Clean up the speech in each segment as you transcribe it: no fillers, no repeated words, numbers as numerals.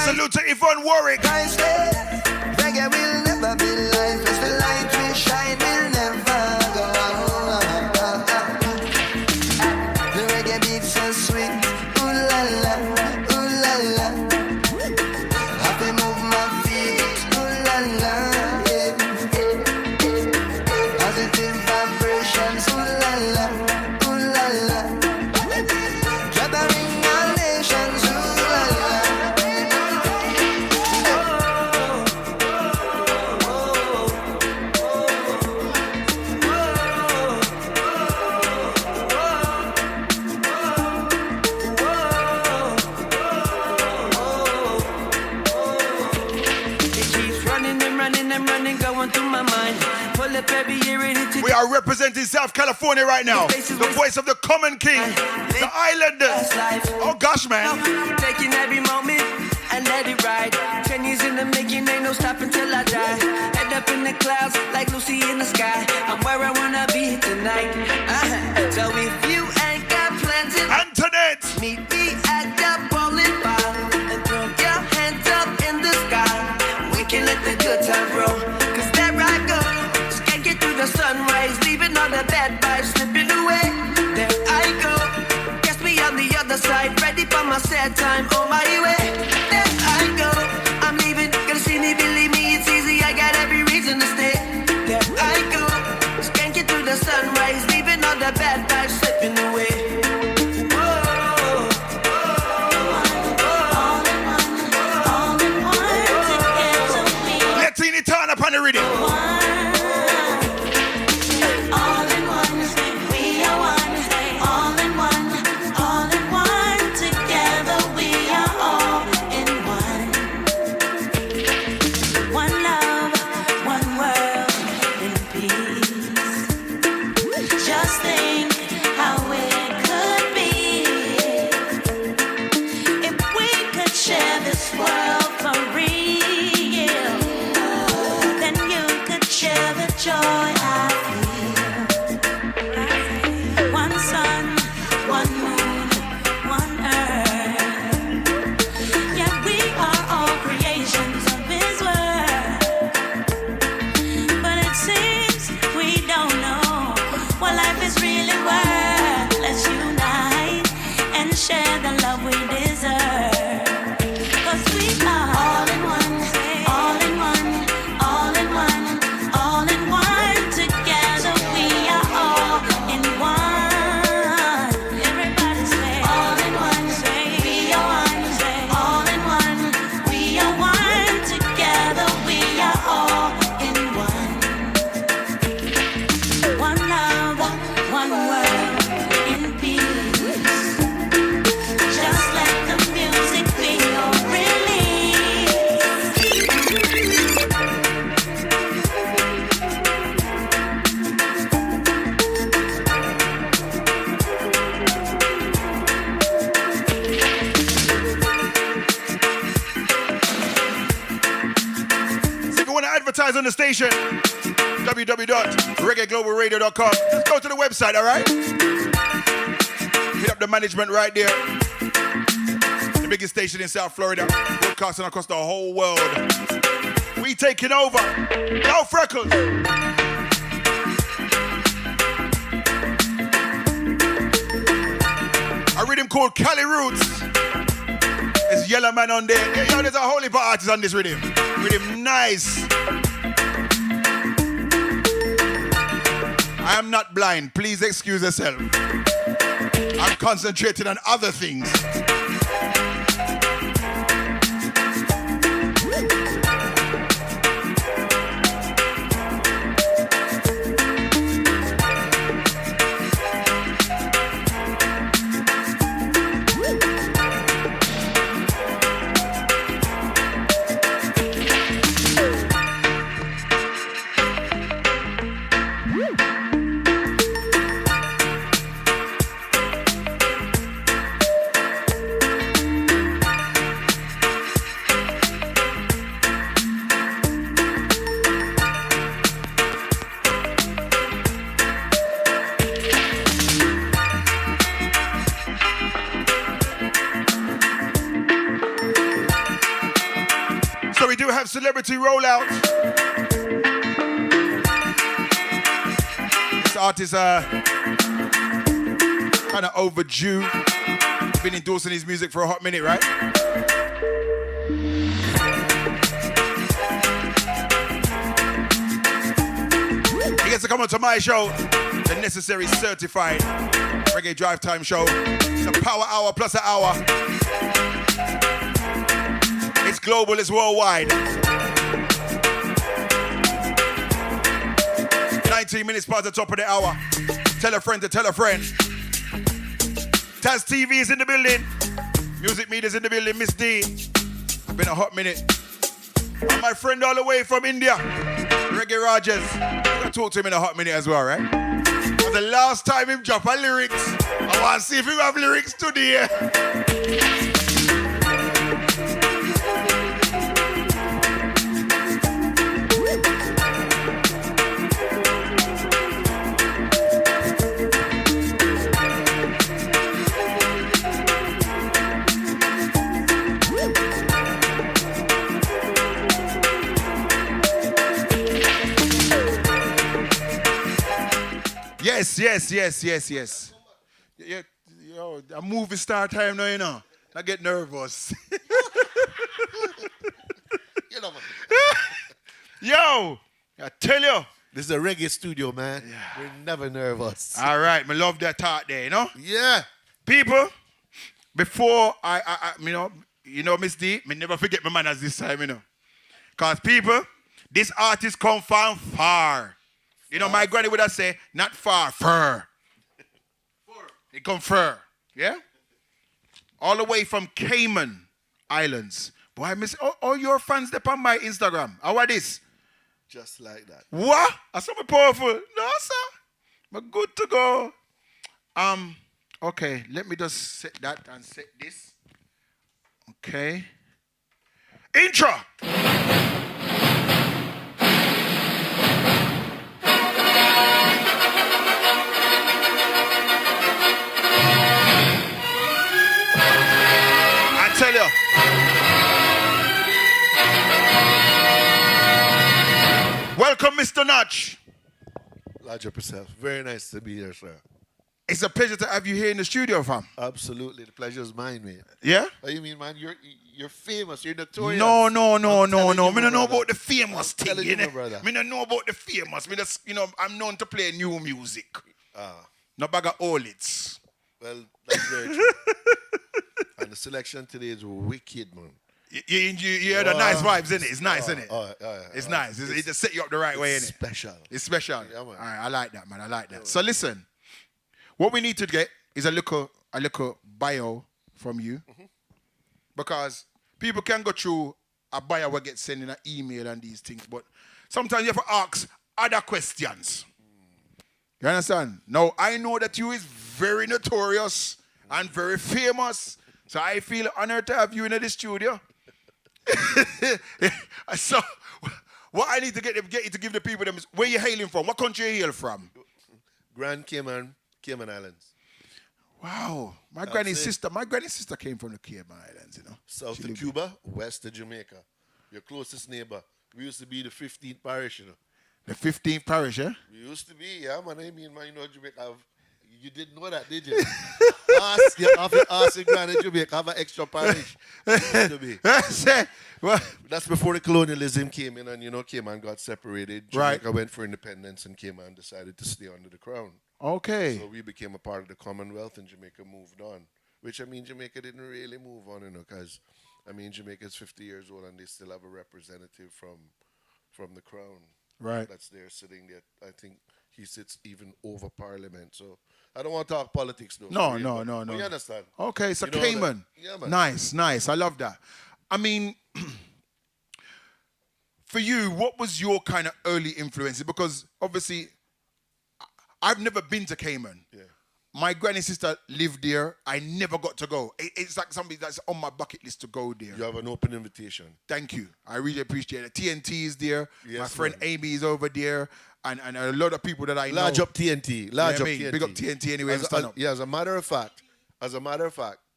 Salute to Yvonne Warwick. Reggae will never be lifeless. The light will shine, will never go out. The reggae beats so sweet. Ooh la la, ooh la la. Happy move my feet. Ooh la la, yeah. Positive vibrations. Ooh la la, ooh la la. Gathering our nations. Ooh la la. Going through my mind. Pull up every year and hit it. We are representing South California right now. The voice of the common king, the islanders. Oh gosh, man. Taking every moment and let it ride. 10 years in the making, ain't no stopping till I die. Head up in the clouds like Lucy in the sky. I'm where I wanna be tonight. So if you ain't got plans in Antoinette, meet me at the bowling bar and throw your hands up in the sky. We can let the good time roll. The sunrise, leaving all the bad vibes slipping away. There I go, guess me on the other side, ready for my sad time on my way. There I go, I'm leaving, gonna see me, believe me, it's easy, I got every reason to stay. There I go, skanking through the sunrise, leaving all the bad vibes slipping away. let's see it turn up on the rhythm. On the station, www.reggaeglobalradio.com. Just go to the website, all right? Hit up the management right there. The biggest station in South Florida, broadcasting across the whole world. We taking over. Yo, Freckles. A rhythm called Cali Roots. There's Yellow Man on there. Yeah, yo, there's a whole heap of artists on this rhythm. Rhythm nice. I am not blind. Please excuse yourself. I'm concentrating on other things. So we do have celebrity rollout. This artist kind of overdue. Been endorsing his music for a hot minute, right? He gets to come on to my show, the Necessary Certified Reggae Drive Time Show. It's a power hour plus an hour. It's global, it's worldwide. 19 minutes past the top of the hour. Tell a friend to tell a friend. Taz TV is in the building. Music Media's in the building, Miss D. Been a hot minute. And my friend all the way from India, Reggae Rogers. I'm gonna talk to him in a hot minute as well, right? But the last time him drop a lyrics, I want to see if he have lyrics today. Yes. Yeah, yo, a movie star time now, you know. I get nervous. You know, Yo, I tell you. this is a reggae studio, man. Yeah. We're never nervous. All right, me love that thought there, you know. Yeah. People, before I Miss D, me never forget my manners this time, you know. Cause people, this artist come from far. You know, my granny would have say, not far, fur. It come fur, yeah? All the way from Cayman Islands. Boy, I miss all your fans that on my Instagram. How are this? Just like that. What? That's something powerful. No, sir. But good to go. Okay, let me just set that and set this. Okay. Intro. I tell you. Welcome, Mr. Notch. Large up yourself. Very nice to be here, sir. It's a pleasure to have you here in the studio, fam. Absolutely. The pleasure is mine, man. Yeah? What you mean, man? You're famous. You're notorious. No. I'm Me telling no you, know my about brother. the famous I'm thing, telling you you, my know. brother. Me no know about the famous. Me just, I'm known to play new music. Ah, No bag of old hits. well, that's very true. And the selection today is wicked, man. You hear the nice vibes, innit? It's nice, innit? It's nice. It just set you up the right way, innit? Special. It's special. Yeah, man. All right, I like that, man. I like that. So listen, what we need to get is a little bio from you. Because people can go through a bio will get sent in an email and these things, but sometimes you have to ask other questions. You understand? Now, I know that you is very notorious and very famous, so I feel honored to have you in the studio. So, what I need to get you to give the people them is where you hailing from? What country you hail from? Grand Cayman Islands. Wow, my granny's sister came from the Cayman Islands, you know. South of Cuba, west of Jamaica. Your closest neighbor. We used to be the 15th parish, you know. The 15th parish, eh? We used to be, yeah, man. I mean, man, Jamaica have. You didn't know that, did you? Ask your granny Jamaica have an extra parish. Used to be. Well, That's before the colonialism came in and, Cayman got separated. Jamaica went for independence and Cayman decided to stay under the crown. okay. So we became a part of the Commonwealth and Jamaica moved on. Which, Jamaica didn't really move on, because, Jamaica is 50 years old and they still have a representative from the crown. Right. That's there sitting there. I think he sits even over Parliament. So I don't want to talk politics, though. No. But you understand? Okay, so You know Cayman. that- yeah, man. Nice. I love that. I mean, for you, what was your kind of early influences? Because obviously, I've never been to Cayman. Yeah. My granny sister lived there. I never got to go. It's like something that's on my bucket list to go there. You have an open invitation. Thank you. I really appreciate it. TNT is there. Yes, my friend man. Amy is over there. And a lot of people that I know. Large up TNT. Large Yeah, up I mean, TNT. big up TNT anyway. As, stand as, up. yeah, as a matter of fact,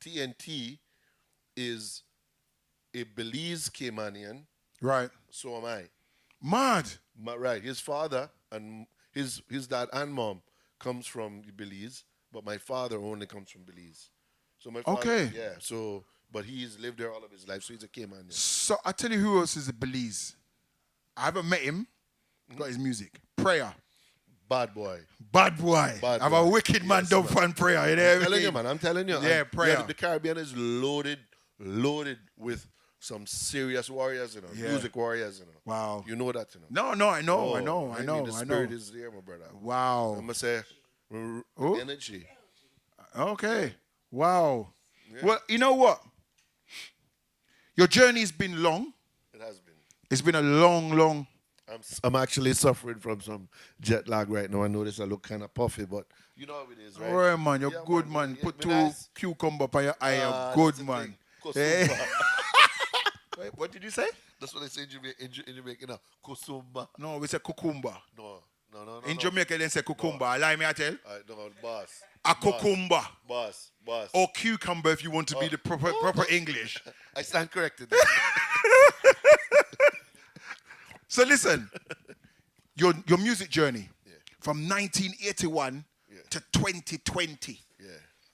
TNT is a Belize Caymanian Right. So am I. Mad. Right. His father and his dad and mom comes from Belize, but my father only comes from Belize. So my father, Okay. yeah. So, but he's lived there all of his life, so he's a Cayman. Yeah. So I tell you who else is a Belize. I haven't met him. Got his music. Prayer. Bad boy. Bad boy. Bad I'm boy. a wicked man, Yes, don't man. fan prayer. You know I'm what I telling you, mean? man. I'm telling you. Yeah, prayer. The Caribbean is loaded with some serious warriors, you know, Yeah. music warriors, you know. Wow. You know that, you know. No, I know. The spirit is there, my brother. Wow. I'm gonna say, Who? energy. Okay. Wow. Well, you know what? Your journey's been long. It has been. It's been a long. I'm actually suffering from some jet lag right now. I notice I look kind of puffy, but you know how it is, right? All right, man. You're Yeah, good, man. Yeah, Put be 2 nice. cucumber on your eye. You're That's good, the man. thing. Eh? Kusumba. Wait, what did you say? That's what they say in Jamaica now. Kusumba. No, we say cucumber. No. In Jamaica, they say cucumber. Allow me, I tell. No, boss. A cucumber. Boss. Or cucumber if you want to be the proper English. I stand corrected. So listen, your music journey from 1981 to 2020. Yeah.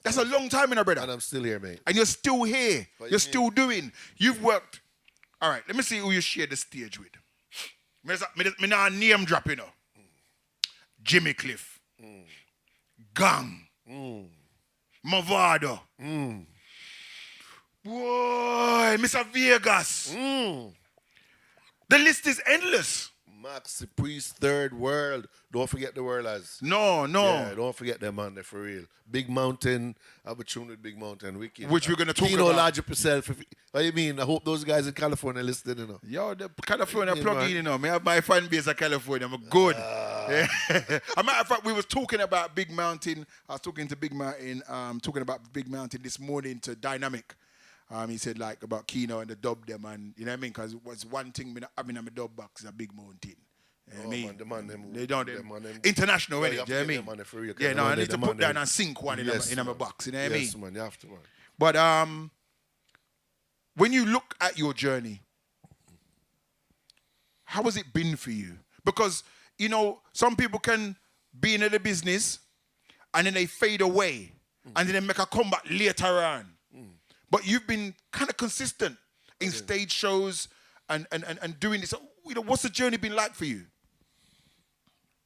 That's a long time, brother. And I'm still here, mate. And you're still here. What You're you still doing. You've worked. All right, let me see who you share the stage with. Me now name drop, you know. Jimmy Cliff. Gang. Mavado. Boy, Mr. Vegas. The list is endless. Max, the Priest, Third World. Don't forget the world as. No. Yeah, don't forget them, man. They're for real. Big Mountain. I have a tune with Big Mountain. Wicked. Which we're going to talk Kino, about. large up yourself. What you mean? I hope those guys in California listening, you know. Yo, the California Yeah, plug man. in, you know. Me have my fan base of California. I'm good. Yeah. As a matter of fact, we was talking about Big Mountain. I was talking to Big Mountain, talking about Big Mountain this morning to Dynamic. He said like about Kino and the dub them, and you know what I mean? Because it was one thing me not having on my dub box is a Big Mountain. You know what I mean? Man, the man, them, They don't them, man, them- international, Yeah, innit? you You have know to what I get mean? them on there for real, 'cause Yeah, the no, man, I need the to man, put down them- and sync one Yes, in my man. box, you know what I mean? Yes, man, you have to, man. But when you look at your journey, how has it been for you? Because, you know, some people can be in the business and then they fade away and then they make a comeback later on. But you've been kind of consistent in stage shows and doing this. You know, what's the journey been like for you?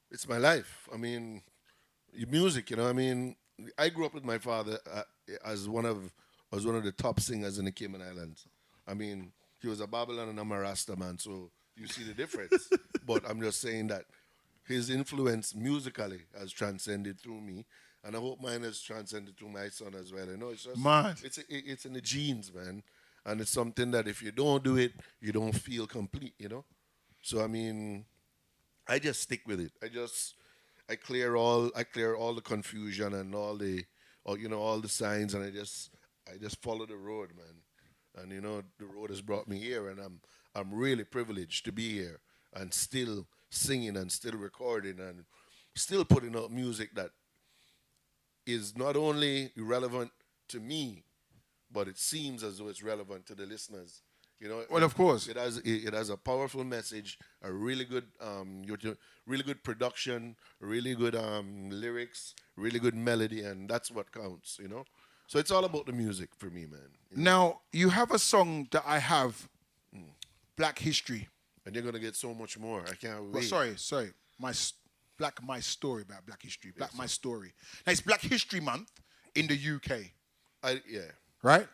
It's my life. I mean, music, you know. I mean, I grew up with my father as one of the top singers in the Cayman Islands. I mean, he was a Babylon and I'm a Rasta man, so you see the difference. But I'm just saying that his influence musically has transcended through me, and I hope mine has transcended through my son as well. You know, it's just Mad. it's in the genes, man, and it's something that if you don't do it, you don't feel complete. You know, so I mean, I just stick with it. I clear all the confusion and all the signs, and I just follow the road, man. And you know, the road has brought me here, and I'm really privileged to be here and still singing and still recording and still putting out music that is not only relevant to me, but it seems as though it's relevant to the listeners. You know, Well, of course. it has a powerful message, a really good production, really good lyrics, really good melody, and that's what counts. You know, so it's all about the music for me, man. You know? Now, you have a song that I have, Black History. And you're gonna get so much more. I can't Well, wait. sorry. My story about Black History. My story. Now, it's Black History Month in the UK, Yeah. right?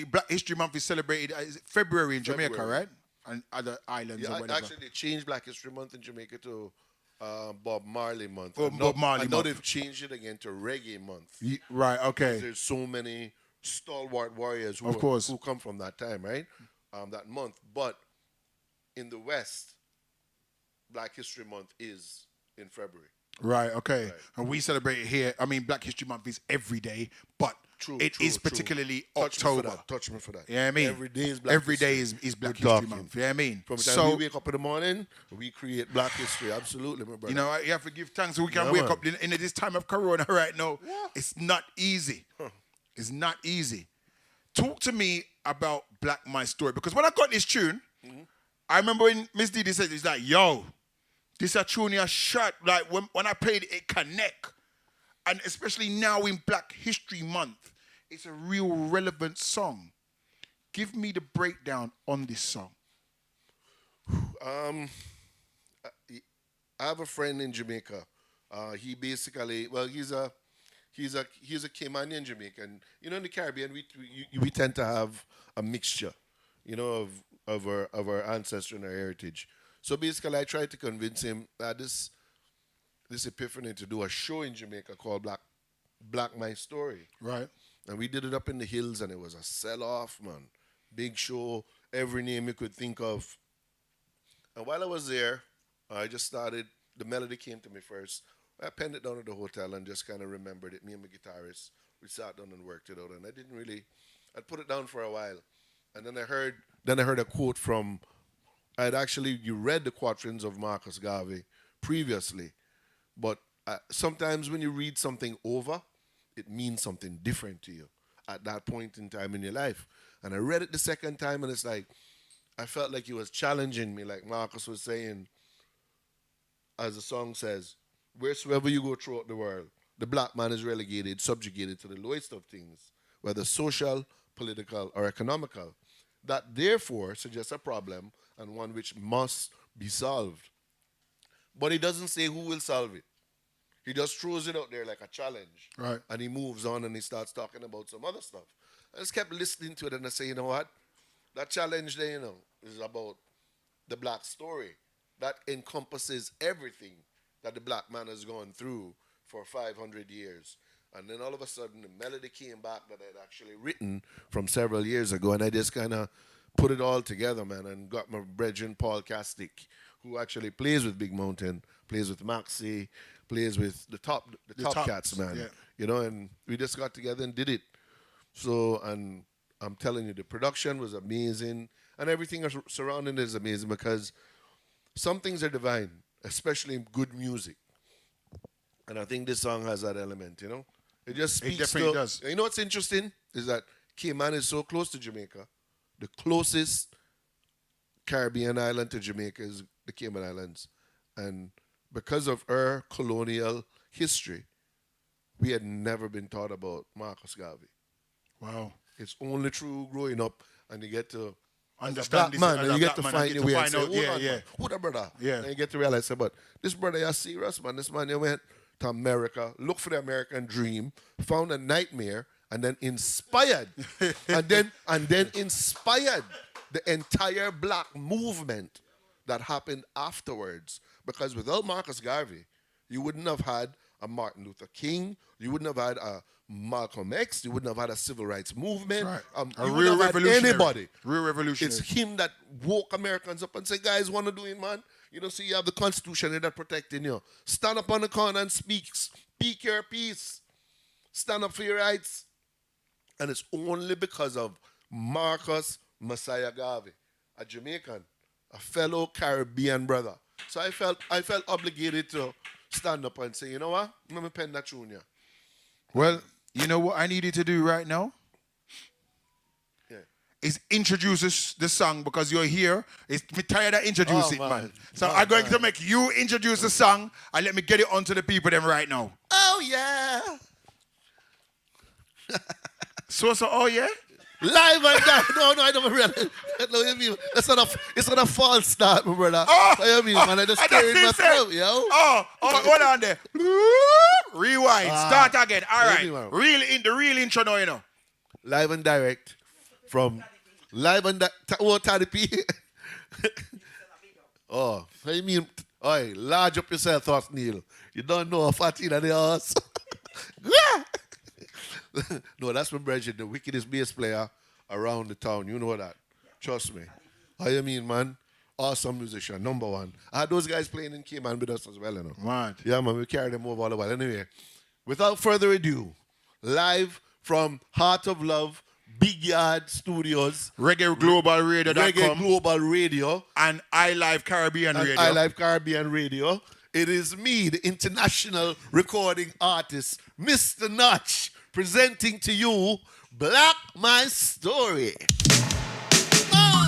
Black History Month is celebrated is it February in Jamaica, February. right? And other islands or Yeah, whatever. actually, they changed Black History Month in Jamaica to Bob Marley Month. Oh, And Bob Marley I know Month. they've changed it again to Reggae Month. Right, okay. There's so many stalwart warriors Of course. who come from that time, right? That month. But in the West, Black History Month is in February. Right, okay. Right. And we celebrate it here. I mean, Black History Month is every day, but it is particularly October. Touch me for that. You know what I mean? Every day is Black Every day History. is Black We're History talking. Month. You know what I mean? From the time So, we wake up in the morning, we create Black History. Absolutely, my brother. you know, you have to give thanks. We can Yeah, wake man. up in this time of Corona right now. It's not easy. It's not easy. Talk to me about Black My Story, because when I got this tune, I remember when Miss Didi said, it's like, yo, this a tune you shot. Like, when I played it, it connect. And especially now in Black History Month, it's a real relevant song. Give me the breakdown on this song. I have a friend in Jamaica. He basically, well, he's a Caymanian Jamaican. You know, in the Caribbean, we tend to have a mixture, you know, of our ancestry and our heritage. So basically, I tried to convince him that this epiphany to do a show in Jamaica called Black My Story. Right. And we did it up in the hills, and it was a sell-off, man. Big show, every name you could think of. And while I was there, I just started, the melody came to me first. I penned it down at the hotel and just kind of remembered it. Me and my guitarist, we sat down and worked it out. And I'd put it down for a while. And then I heard a quote from, you read the quatrains of Marcus Garvey previously. But sometimes when you read something over, it means something different to you at that point in time in your life. And I read it the second time, and it's like, I felt like he was challenging me, like Marcus was saying, as the song says, wheresoever you go throughout the world, the black man is relegated, subjugated to the lowest of things, whether social, political, or economical. That therefore suggests a problem and one which must be solved. But he doesn't say who will solve it. He just throws it out there like a challenge. Right. And he moves on and he starts talking about some other stuff. I just kept listening to it and I say, you know what? That challenge there, you know, is about the black story. That encompasses everything that the black man has gone through for 500 years. And then all of a sudden, the melody came back that I'd actually written from several years ago. And I just kind of put it all together, man, and got my brethren, Paul Castick, who actually plays with Big Mountain, plays with Maxi, plays with the top cats, man. Yeah. You know, and we just got together and did it. So, and I'm telling you, the production was amazing, and everything surrounding it is amazing because some things are divine, especially in good music. And I think this song has that element, you know? It just speaks. It definitely does. You know what's interesting is that Cayman is so close to Jamaica. The closest Caribbean island to Jamaica is the Cayman Islands. And because of our colonial history, we had never been taught about Marcus Garvey. Wow. It's only through growing up and you get to Understand as a black man, and you get to man, find your way and say, out, hold on, man, who the brother? Yeah. And you get to realize, but this brother is serious, man. This man, he went to America, looked for the American dream, found a nightmare, and then inspired, and then inspired the entire black movement that happened afterwards. Because without Marcus Garvey, you wouldn't have had a Martin Luther King, you wouldn't have had a Malcolm X, you wouldn't have had a civil rights movement. Right. A You real wouldn't have had revolutionary. Anybody. Real revolutionary. It's him that woke Americans up and say, guys, want to do it, man? You know, see, you have the Constitution that protecting you. Stand up on the corner and speak your piece. Stand up for your rights. And it's only because of Marcus Messiah Garvey, a Jamaican, a fellow Caribbean brother. So I felt obligated to stand up and say, you know what? Let me pen that tune here. Well, you know what I needed to do right now? Yeah. Is introduce the song because you're here. Me tired of introducing it, man. So Oh, I'm going man. to make you introduce the song and let me get it onto the people them right now. Oh, yeah. So, oh yeah? Live and that. No, I don't realize. No, you mean, it's not a false start, my brother. Oh, You mean, man, I just carried myself, yo. Oh, hold on there. Rewind. Start again. All Yeah, right. man. The real intro now, you know. Live and direct from live and Taddy P. Oh, what you mean? Oi, large up yourself, Thoughts Neil. You don't know a fatty in the house. No, that's my brethren, the wickedest bass player around the town. You know that. Trust me. How you mean, man? Awesome musician, number one. I had those guys playing in Cayman with us as well, you know. Mad. Yeah, man, we carry them over all the while. Anyway, without further ado, live from Heart of Love, Big Yard Studios, Reggae Global Radio. Reggae Global Radio, and I Live Caribbean and Radio. I Live Caribbean Radio. It is me, the international recording artist, Mr. Notch, presenting to you Black My Story. Oh.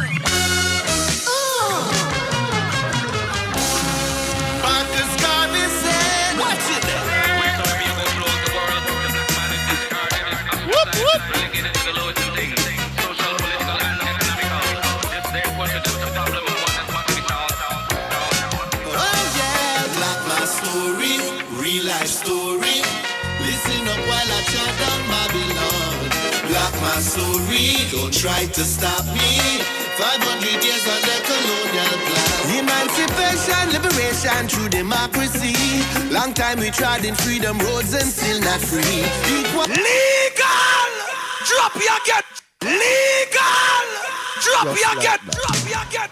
story, don't try to stop me. 500 years under colonial plan. Emancipation, liberation through democracy. Long time we trod in freedom roads and still not free. Legal! Drop your get! Legal! Drop Just your like get! that. Drop your get!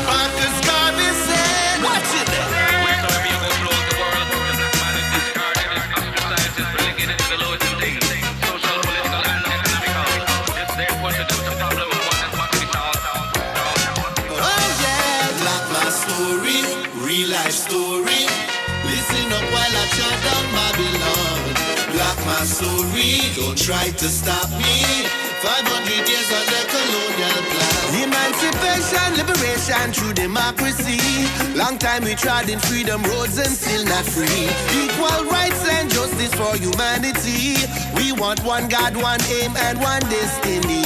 Marcus Garvey said, watch it there. Wheresoever you go throughout the world, the black man is discarded, is ostracized, is relegated to the lowest of things, social, political, and economical. This therefore should just a problem of what is what we solve. Oh yeah, Black my story, real life story. Listen up while I chant down Babylon. Black my story, don't try to stop me. 500 years under colonial plan. Emancipation, liberation through democracy. Long time we trod in freedom roads and still not free. Equal rights and justice for humanity. We want one God, one aim and one destiny.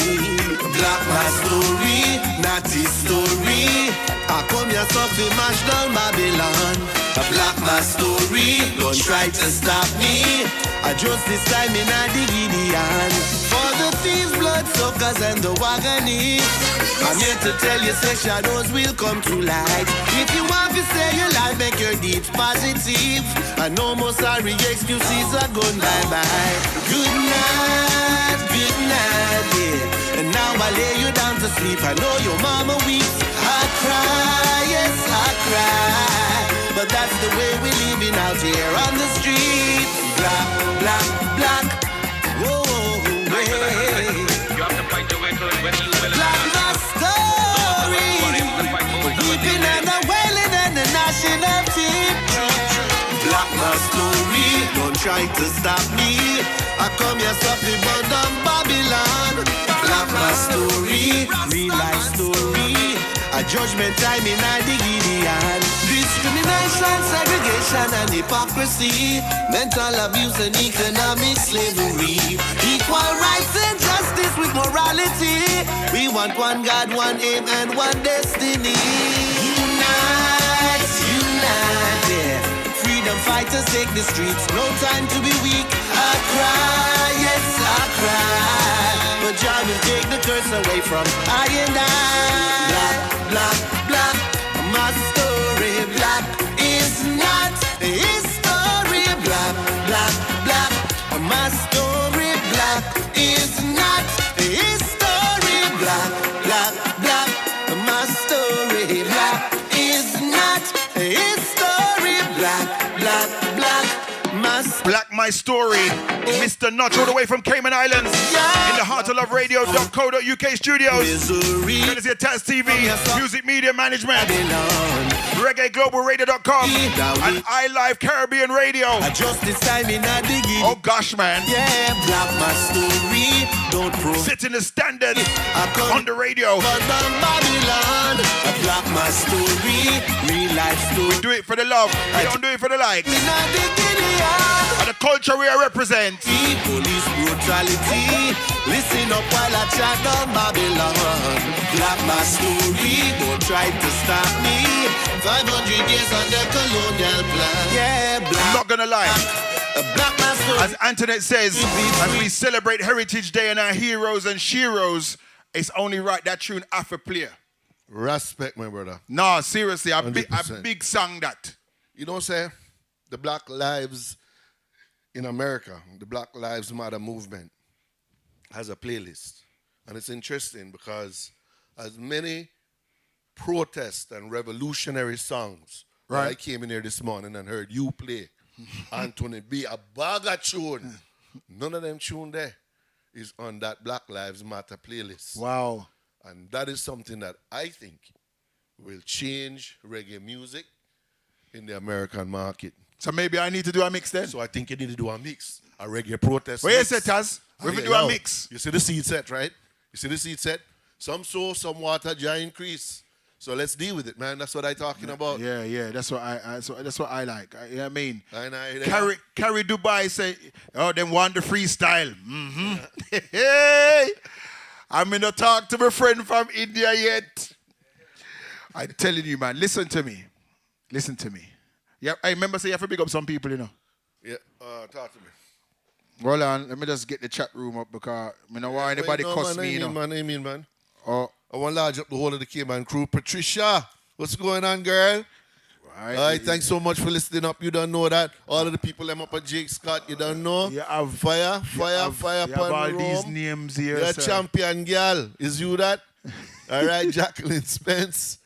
Black my story, not his story. I come here so fi mash down Babylon. A black my story, don't try to stop me. I just this time in a the Gideon. For the thieves, bloodsuckers and the wagonists, I'm here to tell you say shadows will come to light. If you want to stay alive, make your deeds positive. And no more sorry excuses are gone bye-bye. Good night, yeah. And now I lay you down to sleep. I know your mama weeps. I cry, yes I cry. But that's the way we're living out here on the street. Black, black, black. Whoa, hey. You have to fight your way through it when you will. Black my story. Weeping and the wailing and the gnashing of teeth. Black my story, don't try to stop me. I come here suffering but down Babylon. Black my story, real life story. A judgment time in the Gideon. Discrimination, segregation and hypocrisy. Mental abuse and economic slavery. Equal rights and justice with morality. We want one God, one aim and one destiny. Unite, unite, yeah. Freedom fighters take the streets. No time to be weak. I cry, yes I cry. But Jah will take the curse away from I and I. Black, black, black. My story, black is not his story. Black, black, black. My story, black is not his story. Black, black, black. My story, black is not his story. Black, black, black. Black My Story, Mr. Notch, all the way from Cayman Islands, in the Heart of Love Radio.co.uk studios. Courtesy of Taz TV, Music Media Management, ReggaeGlobalRadio.com, and iLive Caribbean Radio. Oh gosh, man. Yeah, Black My Story, don't Setting the standard on the radio. Babylon, Black My Story, real life story. We do it for the love, we don't do it for the likes. And the culture we represent. Police brutality. Listen up while I chat down Babylon. Black my story, don't try to stop me. 500 years under colonial plan. Yeah, black. I'm not gonna lie. Black my story. As Antoinette says, as we celebrate Heritage Day and our heroes and sheroes, it's only right that tune Afro play. Respect, my brother. No, seriously, a 100%. big song that. You know what I'm saying? The Black Lives in America, the Black Lives Matter movement, has a playlist. And it's interesting because as many protest and revolutionary songs that I came in here this morning and heard you play, Anthony B, a bag of tune, none of them tune there is on that Black Lives Matter playlist. Wow. And that is something that I think will change reggae music in the American market. So maybe I need to do a mix then? So I think you need to do a mix, a reggae protest Where you mix. say, Taz? We do a mix. You see the seed set, right? You see the seed set? Some sow, some water, Jah increase. So let's deal with it, man. That's what I'm talking about. Yeah. That's what that's what I like. You know what I mean? Carry Dubai say, oh, them want the freestyle. Mm-hmm. Hey, I'm in a talk to my friend from India yet. I'm telling you, man. Listen to me. Yeah, I remember say you have to big up some people, you know. Yeah, talk to me. Hold on, let me just get the chat room up because I don't want anybody Wait, no, cuss man, me, you know. man, I mean, man. Oh, I want to large up the whole of the Cayman crew. Patricia, what's going on, girl? right. All right, thanks so much for listening up. You don't know that. All of the people them up at Jake Scott, you don't know. You have Fire you have upon all these Rome. names here, You're a sir. champion, girl. Is you that? All right, Jacqueline Spence.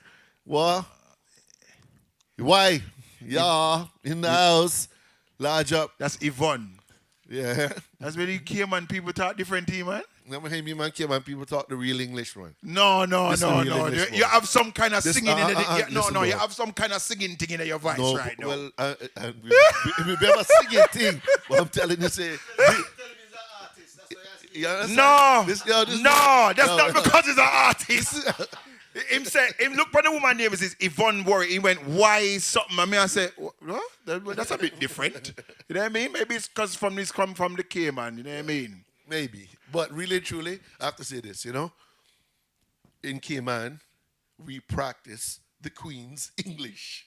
What? Why? Yeah, in the house. Large up. That's Yvonne. Yeah. That's when you came and people talk different to you, man. Never hear me, man, came and people talk the real English, man. No. This the real English You one. have some kind of This- singing in it. listen, You bro. have some kind of singing thing in your voice No, right now. well, we never singing thing. But I'm telling you, say, you understand? No, This that's no. not because he's an artist. Him say, him look for the woman name is Yvonne Worry. He went, why something? I mean, I said, what? That's a bit different. You know what I mean? Maybe it's because this come from the Cayman. You know what I mean? Maybe. But really, truly, I have to say this, you know. In Cayman, we practice the Queen's English.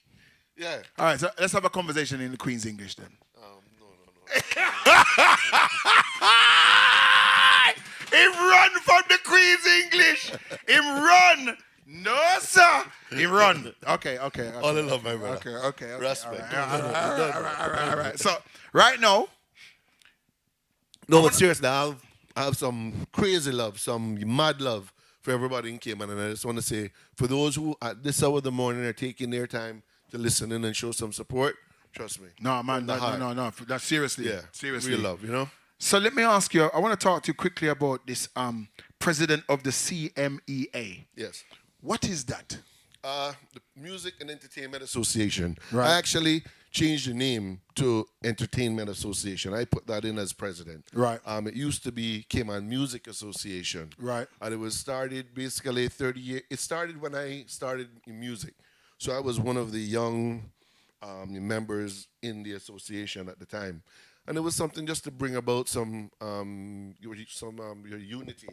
Yeah. All right, so let's have a conversation in the Queen's English then. No. Him run from the Queen's English. Him run. No, sir. Him run. Okay. All I love, my brother. Okay. Respect. All right. So, right now, No, but seriously, I have some crazy love, some mad love for everybody in Cayman. And I just want to say, for those who at this hour of the morning are taking their time to listen in and show some support, trust me. no, man, From the heart. no. That's seriously. Yeah. Seriously. Real love, you know? So let me ask you, I want to talk to you quickly about this president of the CMEA. Yes. What is that? The Music and Entertainment Association. Right. I actually changed the name to Entertainment Association. I put that in as president. Right. It used to be Cayman Music Association. Right. And it was started basically 30 years. It started when I started in music. So I was one of the young members in the association at the time. And it was something just to bring about some unity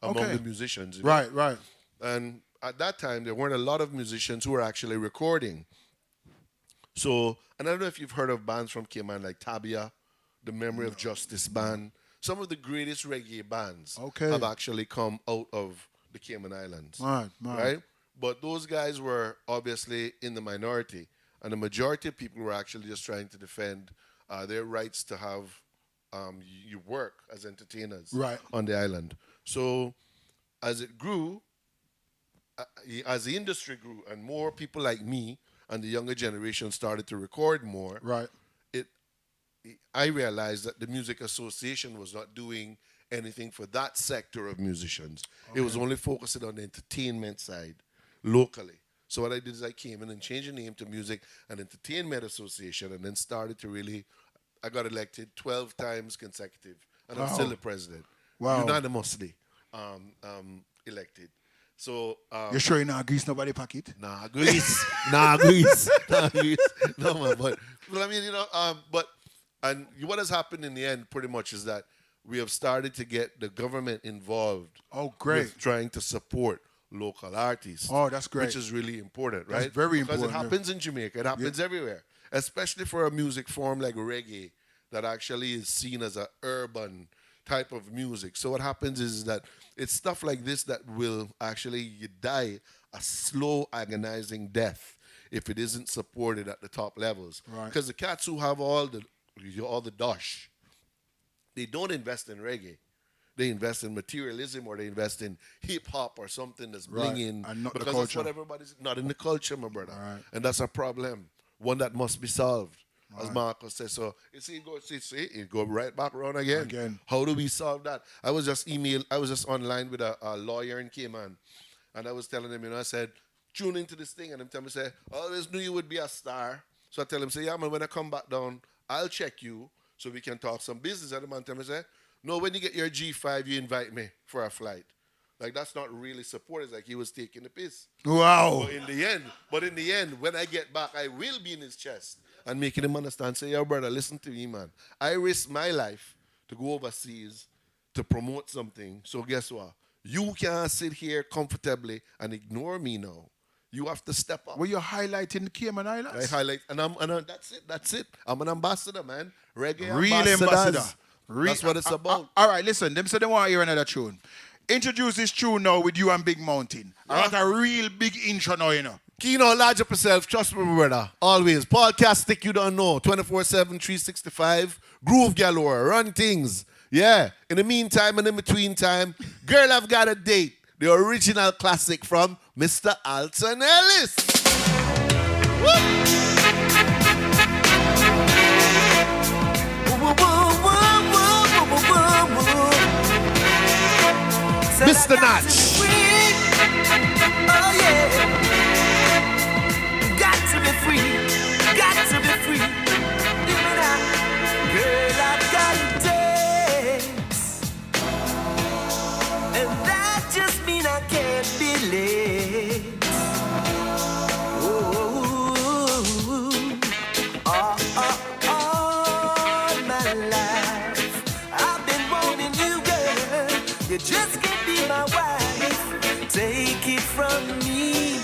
among Okay. the musicians. you know? Right. And at that time, there weren't a lot of musicians who were actually recording. So, and I don't know if you've heard of bands from Cayman like Tabia, the Memory of Justice Band. Some of the greatest reggae bands Okay. have actually come out of the Cayman Islands. Right. But those guys were obviously in the minority. And the majority of people were actually just trying to defend their rights to have you work as entertainers Right. on the island. So as it grew, as the industry grew and more people like me and the younger generation started to record more, Right. I realized that the Music Association was not doing anything for that sector of musicians. It was only focusing on the entertainment side locally. So what I did is I came in and changed the name to Music and Entertainment Association and then started to really, I got elected 12 times consecutive. And I'm still the president. Wow. Unanimously elected. So You're sure you're not grease nobody pocket? Nah, Greece. Nah, Greece. No, man. But I mean, you know, and what has happened in the end pretty much is that we have started to get the government involved. Oh, great. With trying to support local artists. Oh, that's great. Which is really important, That's right? very because important, it happens in Jamaica. It happens everywhere. Especially for a music form like reggae that actually is seen as an urban type of music. So what happens is that it's stuff like this that will actually you die a slow, agonizing death if it isn't supported at the top levels. Right. Because the cats who have all the dosh, they don't invest in reggae. They invest in materialism or they invest in hip hop or something that's Right. blinging. And not the because that's culture. what everybody's not in the culture, my brother. Right. And that's a problem. One that must be solved. As Marcus says. So it go right back around again. How do we solve that? I was just online with a lawyer in Cayman. And I was telling him, I said, tune into this thing. And him tell me, say, I always knew you would be a star. So I tell him, say, yeah, man, when I come back down, I'll check you so we can talk some business. And the man tell me, say, no, when you get your G5, you invite me for a flight. Like, that's not really support. It's like he was taking the piss. Wow. But in the end, when I get back, I will be in his chest and making him understand, say, yo, brother, listen to me, man. I risk my life to go overseas to promote something. So guess what? You can't sit here comfortably and ignore me now. You have to step up. Were you highlighting the Cayman I Islands? highlight, and that's it. I'm an ambassador, man. Reggae Real ambassadors. ambassador. That's what it's about. All right, listen. Them say they want to hear another tune. Introduce this tune now with you and Big Mountain. I want a real big intro now, you know. Kino, large up yourself. Trust me, brother. Always. Podcastic, you don't know. 24/7, 365. Groove galore. Run things. Yeah. In the meantime and in between time, Girl, I've Got a Date. The original classic from Mr. Alton Ellis. Woo! Mr. Natch. Oh yeah. Got to be free. Got to be free. Give me that. Girl, I've got dates. And that just means I can't be late. All my life I've been wanting you, girl. You just can't be my wife. Take it from me,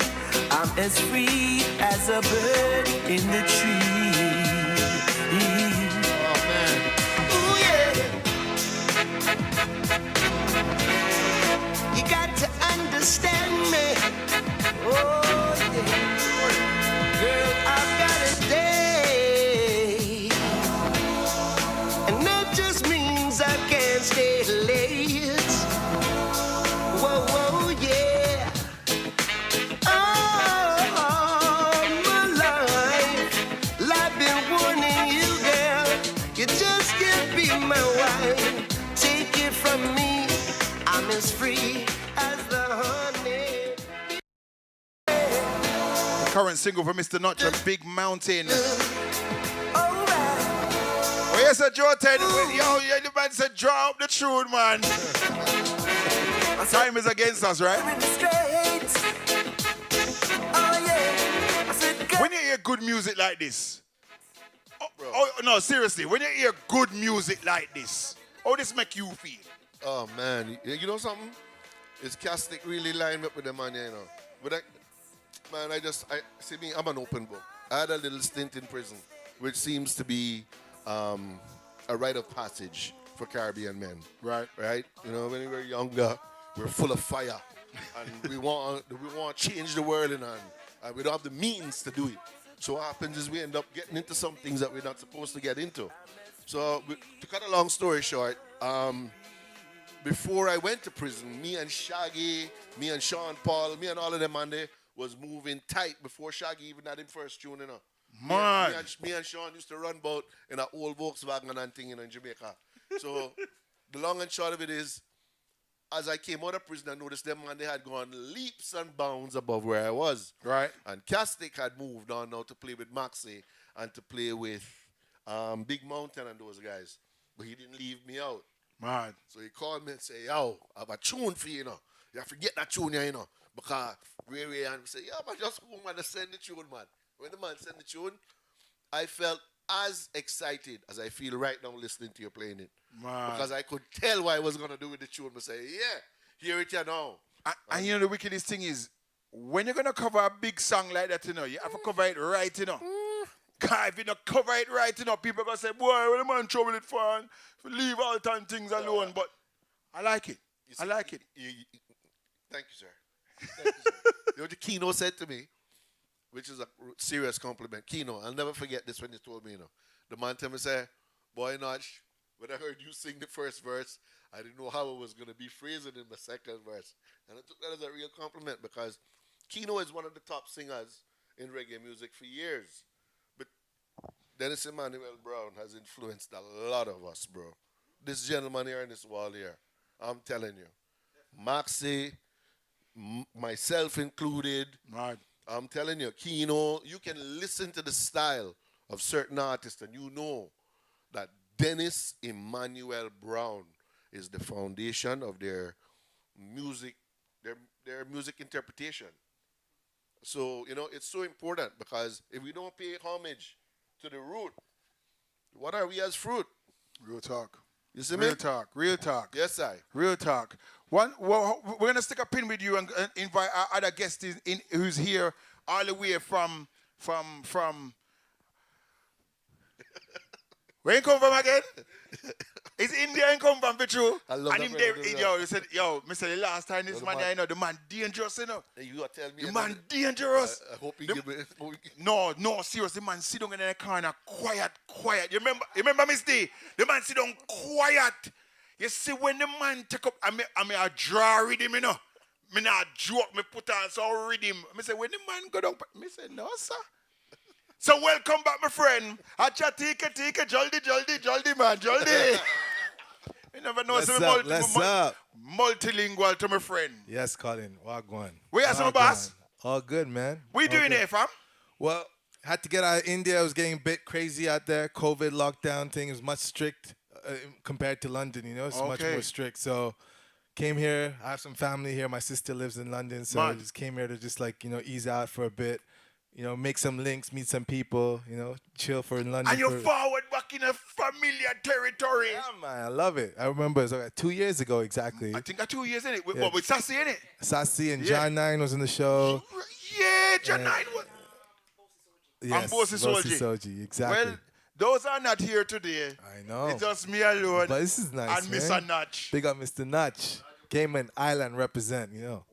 I'm as free as a bird in the tree. Oh, man. Ooh, yeah. You got to understand me. Oh, yeah. Girl, I've got a day. And that just means I can't stay late. Whoa, whoa, yeah. All my life, I've been warning you, girl. You just can't be my wife. Take it from me, I'm as free as the honey. The current single for Mr. Notch, Big Mountain. Alright. Oh, yes, sir, Joe Ted. Yo, the man said, draw up the tune, man. Time is against us, right? In the streets. Oh, yeah. I said, girl. When you hear good music like this, no, seriously, when you hear good music like this, how this make you feel? Oh, man. You know something? It's Castic really lined up with the man, you know. But see me, I'm an open book. I had a little stint in prison, which seems to be a rite of passage for Caribbean men. Right. Right? You know, when we were younger, we're full of fire. And we want to change the world, and we don't have the means to do it. So what happens is we end up getting into some things that we're not supposed to get into. So to cut a long story short, before I went to prison, me and Shaggy, me and Sean Paul, me and all of them on there was moving tight before Shaggy even had him first tune, you know. Man. Me and Sean used to run bout in an old Volkswagen and thing, you know, in Jamaica. So the long and short of it is, as I came out of prison, I noticed them man, they had gone leaps and bounds above where I was. Right. And Castic had moved on now to play with Maxie and to play with Big Mountain and those guys. But he didn't leave me out. Man. So he called me and said, yo, I have a tune for you, you know. You have to get that tune here, you know. Because Ray and say, yeah, but just go man to send the tune, man. When the man sent the tune, I felt as excited as I feel right now listening to you playing it. Man. Because I could tell what I was going to do with the tune. I say, yeah, hear it here now. And you know the wickedest thing is, when you're going to cover a big song like that, you know, you have to cover it right, you know. Because if you don't cover it right, you know, people are going to say, boy, what the man trouble it for? Leave all time things alone. But I like it. I like it. Thank you, sir. Thank you, sir. You know what the Kino said to me, which is a serious compliment. Kino, I'll never forget this when he told me, you know. The man told me, say, boy, Notch, when I heard you sing the first verse, I didn't know how it was going to be phrasing in the second verse. And I took that as a real compliment because Kino is one of the top singers in reggae music for years. But Dennis Emmanuel Brown has influenced a lot of us, bro. This gentleman here in this wall here, I'm telling you. Maxie, myself included. Right. I'm telling you, Kino, you can listen to the style of certain artists and you know that Dennis Emmanuel Brown is the foundation of their music, their music interpretation. So, you know, it's so important because if we don't pay homage to the root, what are we as fruit? Real talk. You see me? Real talk, real talk. Yes, I. Real talk. Well, we're gonna stick a pin with you and invite our other guest who's here all the way from. Where you come from again? It's India and come from, true. I love and that him there, brother, yo, you said, yo, Mr. The last time this man, I know the man dangerous, you know. You gotta tell me. The man dangerous. I hope you give me. No, seriously, the man sit down in the corner, quiet. You remember, Miss D? The man sit down quiet. You see, when the man take up, I mean, a draw rhythm, you know. Me not joke, me put on some rhythm. Me say, when the man go down, me say, no, sir. So welcome back, my friend. Acha tika, joldi, man, joldi. You never know, Let's up. Multilingual to my friend. Yes, Colin. Wagwan. Where are some boss? All good, man. What you doing here, fam? Well, had to get out of India. It was getting a bit crazy out there. COVID lockdown thing is much strict compared to London, you know. It's much more strict. So came here. I have some family here. My sister lives in London. So I just came here to just ease out for a bit. Make some links, meet some people, chill for in London. And you're forward back in a familiar territory. Yeah, man, I love it. I remember it was like 2 years ago exactly. I think 2 years, in it. With Sassy, in it? Sassy and John 9 was in the show. Yeah, John 9 was. Yes, and Bossy Soji, exactly. Well, those are not here today. I know. It's just me alone. But this is nice, and man. Mr. Notch. Big up Mr. Notch. Cayman Island represent,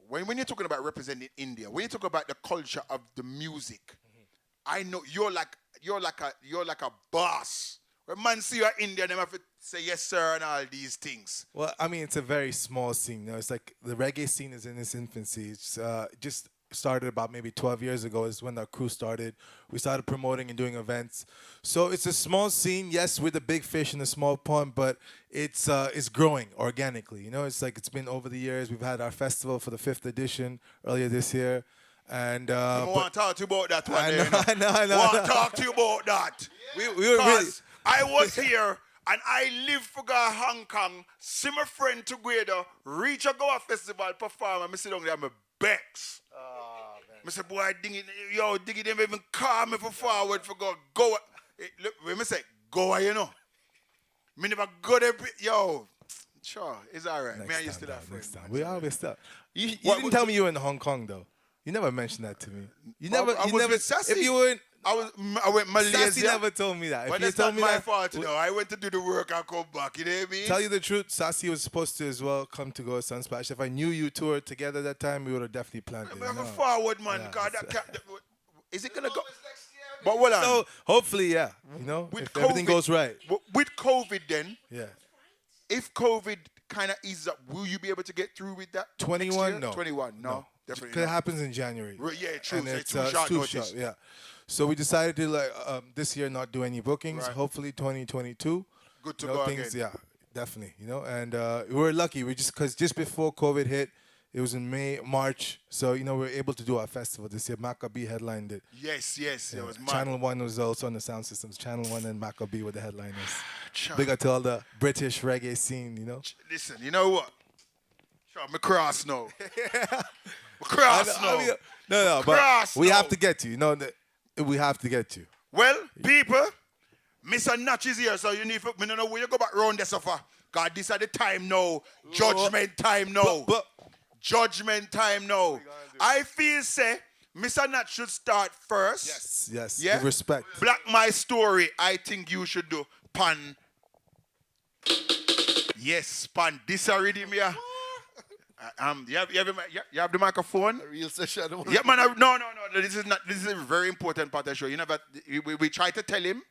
When you're talking about representing India, when you talk about the culture of the music, I know you're like a boss. When man see you in India, they have to say yes sir and all these things. Well, I mean, it's a very small scene. It's like the reggae scene is in its infancy. It's just started about maybe 12 years ago is when our crew started. We started promoting and doing events. So it's a small scene. Yes, we're the big fish in a small pond, but it's growing organically. It's like it's been over the years. We've had our festival for the 5th edition earlier this year. And I want to talk to you about that one. I know. I want to talk to you about that. We were really. I was here and I live for go Hong Kong. See my friend together, reach a Goa festival perform, and I sit down there, I'm a Bex. I say, boy, Diggy, them even call me for forward for Goa. Look, when I say Goa, me never go there, sure, it's all right. Me, I used to that friend. Next time. We always start. You didn't tell me you were in Hong Kong, though. You never mentioned that to me. I was with Sassy. If you were in, I went Malaysia. Sassy never told me that. But if you that's told not me my that, fault, I went to do the work, I come back, you know what I mean? Tell you the truth, Sassy was supposed to as well come to go to Sunsplash. If I knew you two were together that time, we would have definitely planned it. I'm a forward, man. God, is it going to go? But hold on. So, hopefully, yeah. If everything goes right. With COVID then, Yeah. if COVID kind of eases up, will you be able to get through with that? 21, next year? no. 21, no. Definitely Because it not. happens in January. Yeah, true. And So it's too short too notice. short, yeah. So we decided to this year not do any bookings. Right. Hopefully 2022. Good to go again. Yeah, definitely. And we were lucky. Because just before COVID hit, it was in March. So we were able to do our festival this year. Maccabee headlined it. Yes. It was mad. Channel 1 was also on the sound systems. Channel 1 and Maccabee were the headliners. Sure. Big up to all the British reggae scene. Listen, you know what? Sure, I'm cross now. Cross now. No, but Cross we now. have to get you. We have to get you. Well, people, Mr. Notch is here, so you need to, I don't know where you go back round there, suffer. God, this is the time now. Judgment time now. But Judgment time now. I feel, say, Mr. Notch should start first. Yes. Yeah? Give respect. Black My Story, I think you should do. Pan. Yes, pan. This already, me. You have the microphone? A real session. Yeah, man. No. This is a very important part of the show. We try to tell him.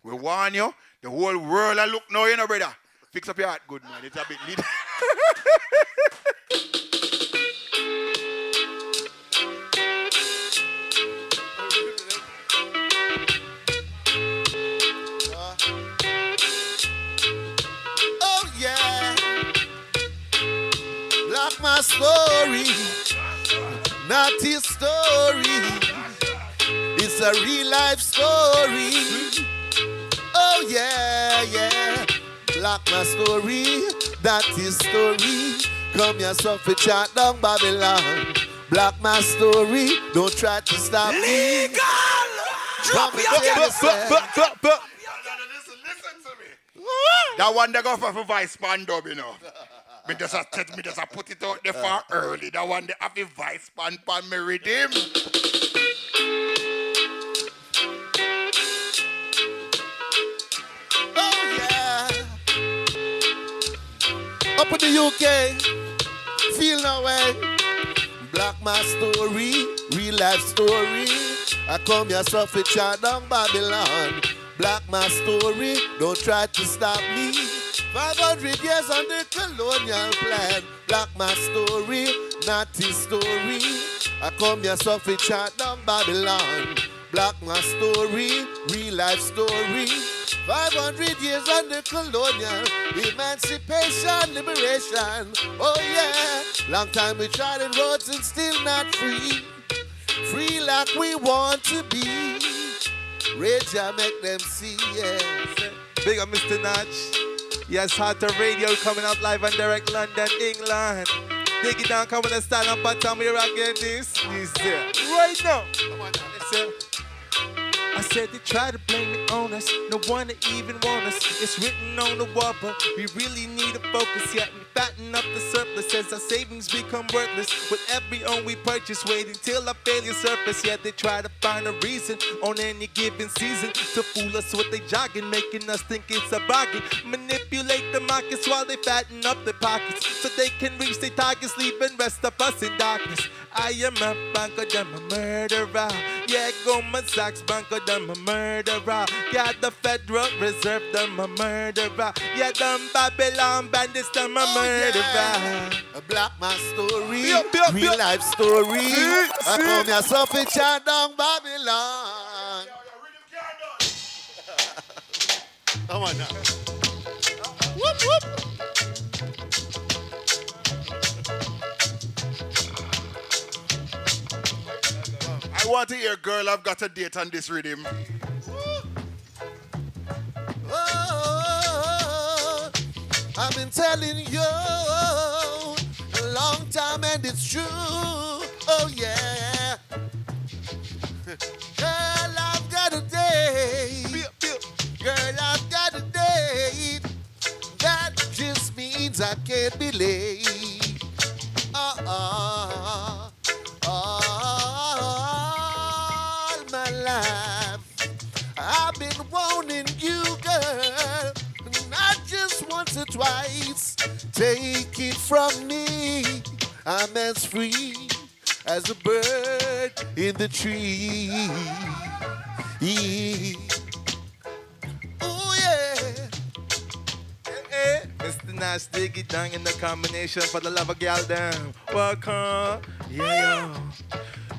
We warn you. The whole world I look now, brother. Fix up your heart, good man. It's a bit lead. Oh yeah, Black my story, not his story. It's a real life story. Oh yeah, Black my story, that is story. Come here, suffer chat down Babylon. Black my story, don't try to stop me. Legal! Drop Come your and tell gas! yourself. Listen to me. That one they go for vice pan dub, you know. Me just a put it out there for early. That one they have the vice pan me redeem. Oh yeah. Up in the UK, feel no way. Black my story, real life story. I come here suffer chant down Babylon. Black my story, don't try to stop me. 500 years under colonial plan. Black my story, not his story. I come here suffer chant down Babylon. Black my story, real life story. 500 years under colonial emancipation, liberation. Oh yeah, long time we tried the roads and still not free. Free like we want to be. Rage I make them see, yeah. Big up Mr. Notch. Yes, Hotter Radio coming up live and direct London, England. Dig it down, come on and stand up and tell me rock this. This right now. Come on, listen. I said they try to blame it on us, no one to even want us. It's written on the wall, but we really need to focus. Yet we fatten up the surplus as our savings become worthless. With every own we purchase, waiting till our failure surface. Yet they try to find a reason on any given season to fool us with their jogging, making us think it's a bargain. Manipulate the markets while they fatten up their pockets so they can reach their targets, leaving rest of us in darkness. I am a banker, them a murderer. Yeah, Goldman Sachs banker, them a murderer. Yeah, the Federal Reserve, them a murderer. Yeah, them Babylon bandits, them a murderer. Yeah. Black my story, real life story. I come here suffer chant down Babylon. Come on now. Whoop, whoop. I want to hear, girl, I've got a date on this rhythm. Oh, I've been telling you a long time and it's true. Oh yeah. Girl, I've got a date. Girl, I've got a date. That just means I can't be late. All my life I've been wanting you, girl, not just once or twice. Take it from me, I'm as free as a bird in the tree. Oh yeah. Hey, Mr. Nash, dig it down in the combination for the love of gal down. Welcome. Yeah,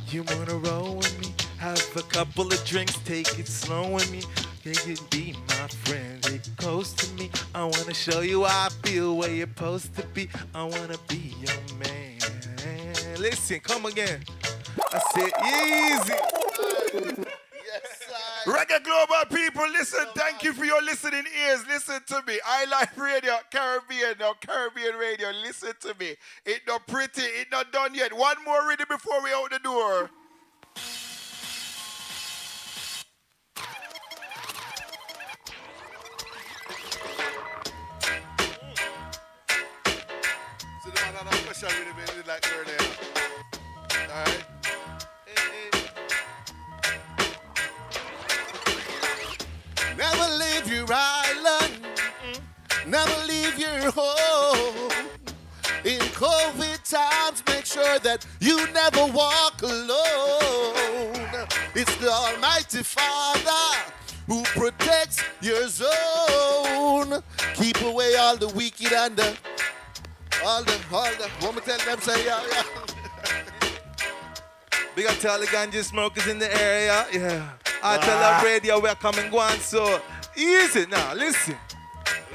you wanna roll with me? Have a couple of drinks, take it slow with me. Can you be my friend? Get close to me. I wanna show you how I feel where you're supposed to be. I wanna be your man. Listen, come again. I said easy. Reggae Global people, listen, thank you for your listening ears. Listen to me. I like radio, Caribbean radio. Listen to me. It not pretty, it not done yet. One more ready before we out the door. So the man had a special rhythm like earlier. All right. Never leave your island. Never leave your home. In COVID times, make sure that you never walk alone. It's the Almighty Father who protects your zone. Keep away all the wicked and the all the. What me tell them say, yeah. Big up to all the ganja smokers in the area. Yeah. I tell our radio we're coming go on, so easy now, listen.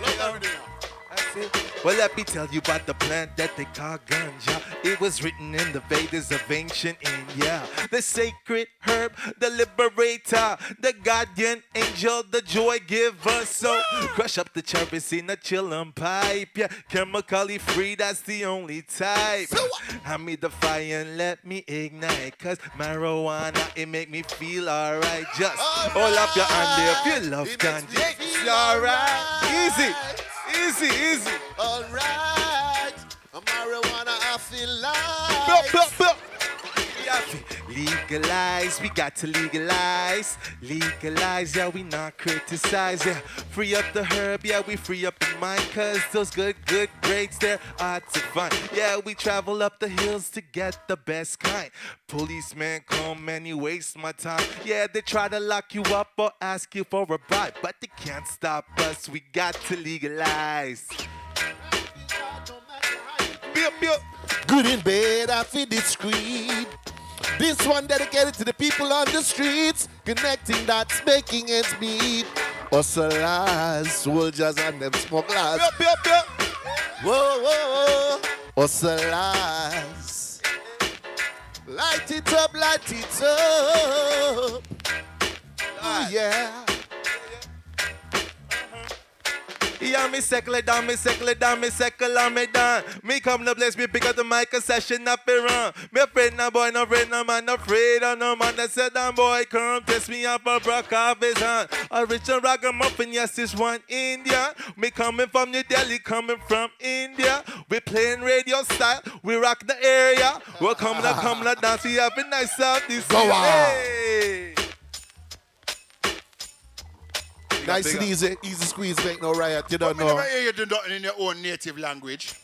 Love everything now. That's it. Well, let me tell you about the plant that they call ganja. It was written in the Vedas of ancient India. The sacred herb, the liberator, the guardian angel, the joy giver. So crush up the cherries in a chillin' pipe. Yeah, chemically free, that's the only type. Hand me the fire and let me ignite. Cause marijuana, it make me feel alright. Just hold up your hand there if you love ganja. It's alright. Easy. Alright. Marijuana, I feel like. Legalize, we got to legalize. Legalize, yeah, we not criticize, yeah. Free up the herb, yeah, we free up the mind. Cause those good grades, they're hard to find. Yeah, we travel up the hills to get the best kind. Policemen come and you waste my time. Yeah, they try to lock you up or ask you for a bribe. But they can't stop us, we got to legalize. Good in bed, I feel discreet. This one dedicated to the people on the streets, connecting dots, making ends meet. Hustlers, soldiers and them smugglers. Whoa. Hustlers. Light it up. Oh, yeah. Yeah, me settle it down, me settle on me down. Me come to bless me, pick up the mic, a session up and run. Me afraid no boy, no afraid no man, no afraid of no man. That said, damn boy, come test me up a broke off his hand. A rich and ragamuffin, yes, it's one India. Me coming from New Delhi, coming from India. We playing radio style, we rock the area. We're coming to dance, we have a nice South this Go year. on. Hey. Nice and easy squeeze, make no riot, you don't But me know. never hear you do nothing in your own native language.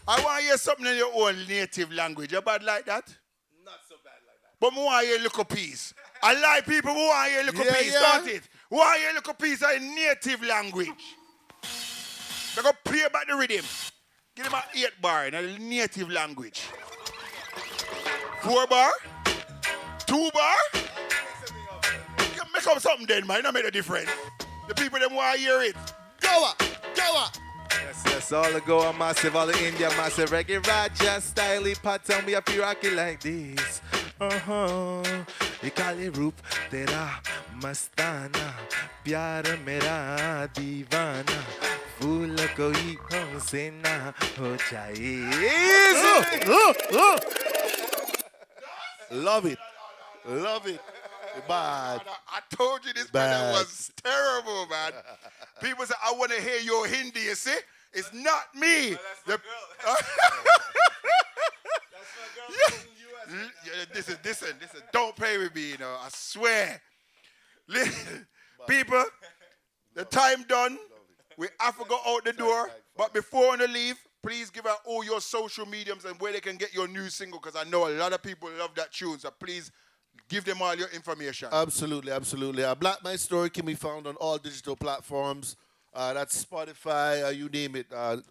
I want to hear something in your own native language. You bad like that? Not so bad like that. But I want to hear a little piece. I like people who want to hear a little Yeah, piece, yeah. don't it? Who want to hear a little piece of native language. They go play back the rhythm. Give them an 8 bar in a native language. 4 bar? 2 bar? You make up something then, man. Don't make a difference. The people them want to hear it. Go up. Yes, all the Goa massive, all the India massive, reggae Raja style, pot tell me if you rock it like this. Ikali roop tera mastana, pyar mera divana, फूल कोई हमसे ना हो जाए. Love it. Bad. I told you this man was terrible, man. People say, I want to hear your Hindi, you see? It's not me. That's Listen, don't play with me, you know. I swear. Listen, people, the time done. We have to go out the door. But before we leave, please give out all your social mediums and where they can get your new single, because I know a lot of people love that tune. So please give them all your information. Absolutely. Black My Story can be found on all digital platforms. That's Spotify, you name it,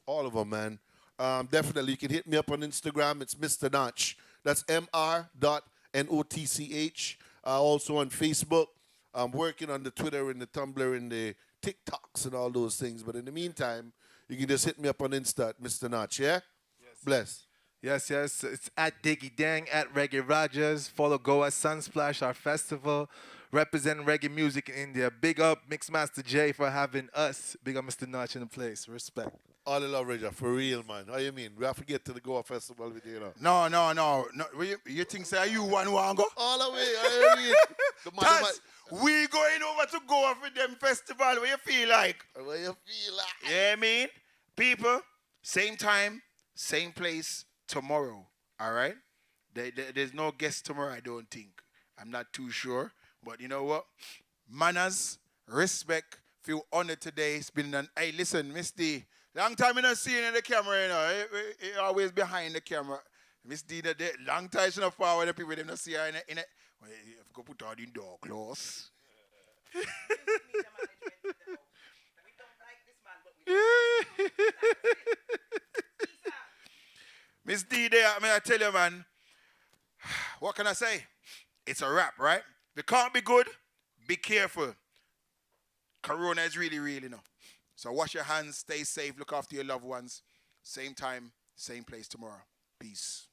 all of them, man. Definitely, you can hit me up on Instagram. It's Mr. Notch. That's Mr.Notch. Also on Facebook. I'm working on the Twitter and the Tumblr and the TikToks and all those things. But in the meantime, you can just hit me up on Insta at Mr. Notch, yeah? Yes. Bless. Yes. It's at Diggy Dang, at Reggae Rogers. Follow Goa Sunsplash, our festival. Representing reggae music in India. Big up MixMaster J for having us. Big up Mr. Notch in the place. Respect. All the love, Raja, for real, man. How you mean? We have to get to the Goa Festival with you, know. No. You think say you want to go? All the way. Taz, we going over to Goa for them festival. What you feel like? What you feel like? Yeah, I mean, people, same time, same place tomorrow. All right? There's no guest tomorrow, I don't think. I'm not too sure. But you know what? Manners, respect, feel honored today. It's been hey, listen, Miss D. Long time I don't see you in the camera, you know. He always behind the camera. Miss D, long time she not forward the people, them not see her in it. Well, you have to put her in door close. Miss D there, I tell you, man, what can I say? It's a wrap, right? If you can't be good, be careful. Corona is really real, you know. So wash your hands, stay safe, look after your loved ones. Same time, same place tomorrow. Peace.